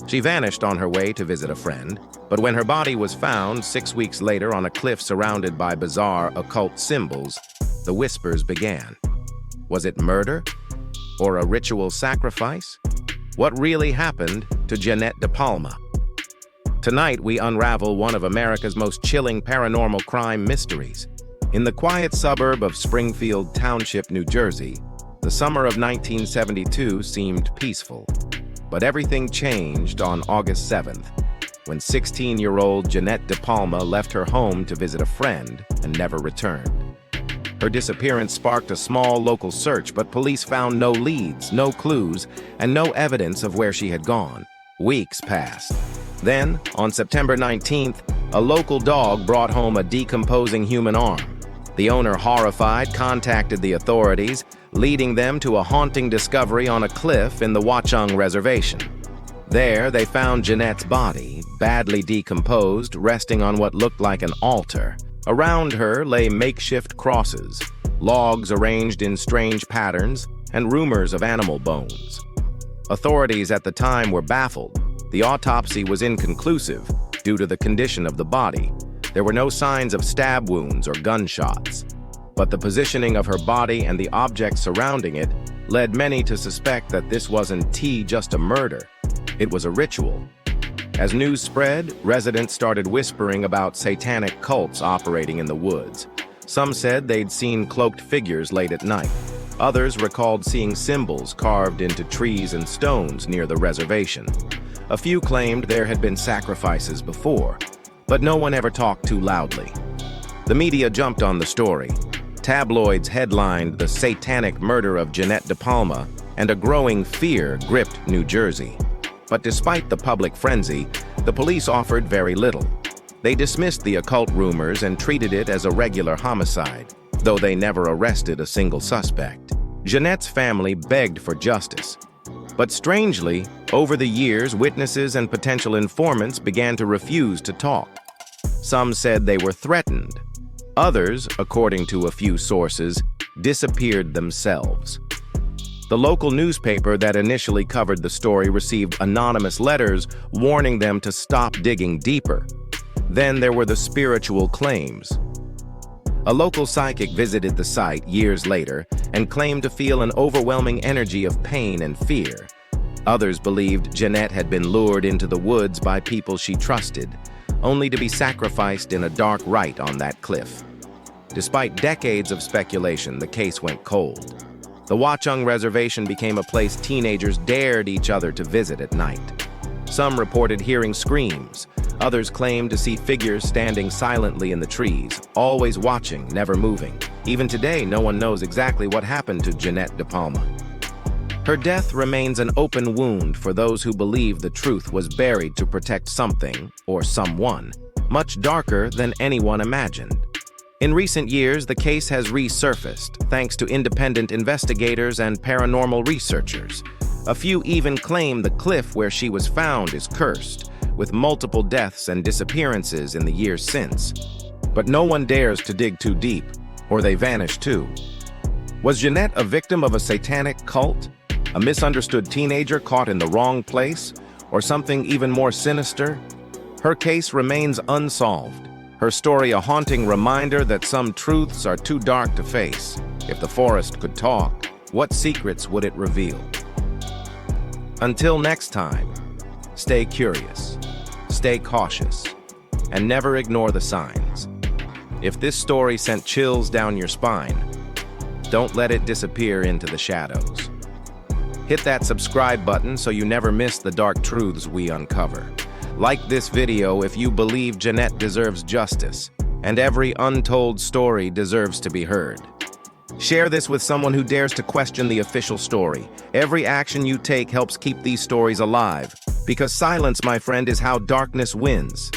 She vanished on her way to visit a friend, but when her body was found 6 weeks later on a cliff surrounded by bizarre occult symbols, the whispers began. Was it murder? Or a ritual sacrifice? What really happened to Jeannette DePalma? Tonight, we unravel one of America's most chilling paranormal crime mysteries. In the quiet suburb of Springfield Township, New Jersey, the summer of 1972 seemed peaceful. But everything changed on August 7th, when 16-year-old Jeannette DePalma left her home to visit a friend and never returned. Her disappearance sparked a small local search, but police found no leads, no clues, and no evidence of where she had gone. Weeks passed. Then, on September 19th, a local dog brought home a decomposing human arm. The owner, horrified, contacted the authorities, leading them to a haunting discovery on a cliff in the Watchung Reservation. There, they found Jeannette's body, badly decomposed, resting on what looked like an altar. Around her lay makeshift crosses, logs arranged in strange patterns, and rumors of animal bones. Authorities at the time were baffled. The autopsy was inconclusive due to the condition of the body. There were no signs of stab wounds or gunshots. But the positioning of her body and the objects surrounding it led many to suspect that this wasn't just a murder. It was a ritual. As news spread, residents started whispering about satanic cults operating in the woods. Some said they'd seen cloaked figures late at night. Others recalled seeing symbols carved into trees and stones near the reservation. A few claimed there had been sacrifices before, but no one ever talked too loudly. The media jumped on the story. Tabloids headlined the satanic murder of Jeannette DePalma, and a growing fear gripped New Jersey. But despite the public frenzy, the police offered very little. They dismissed the occult rumors and treated it as a regular homicide, though they never arrested a single suspect. Jeannette's family begged for justice. But strangely, over the years, witnesses and potential informants began to refuse to talk. Some said they were threatened. Others, according to a few sources, disappeared themselves. The local newspaper that initially covered the story received anonymous letters warning them to stop digging deeper. Then there were the spiritual claims. A local psychic visited the site years later and claimed to feel an overwhelming energy of pain and fear. Others believed Jeannette had been lured into the woods by people she trusted, only to be sacrificed in a dark rite on that cliff. Despite decades of speculation, the case went cold. The Watchung Reservation became a place teenagers dared each other to visit at night. Some reported hearing screams. Others claimed to see figures standing silently in the trees, always watching, never moving. Even today, no one knows exactly what happened to Jeannette DePalma. Her death remains an open wound for those who believe the truth was buried to protect something, or someone, much darker than anyone imagined. In recent years, the case has resurfaced, thanks to independent investigators and paranormal researchers. A few even claim the cliff where she was found is cursed, with multiple deaths and disappearances in the years since. But no one dares to dig too deep, or they vanish too. Was Jeannette a victim of a satanic cult? A misunderstood teenager caught in the wrong place? Or something even more sinister? Her case remains unsolved. Her story a haunting reminder that some truths are too dark to face. If the forest could talk, what secrets would it reveal? Until next time, stay curious, stay cautious, and never ignore the signs. If this story sent chills down your spine, don't let it disappear into the shadows. Hit that subscribe button so you never miss the dark truths we uncover. Like this video if you believe Jeannette deserves justice, and every untold story deserves to be heard. Share this with someone who dares to question the official story. Every action you take helps keep these stories alive, because silence, my friend, is how darkness wins.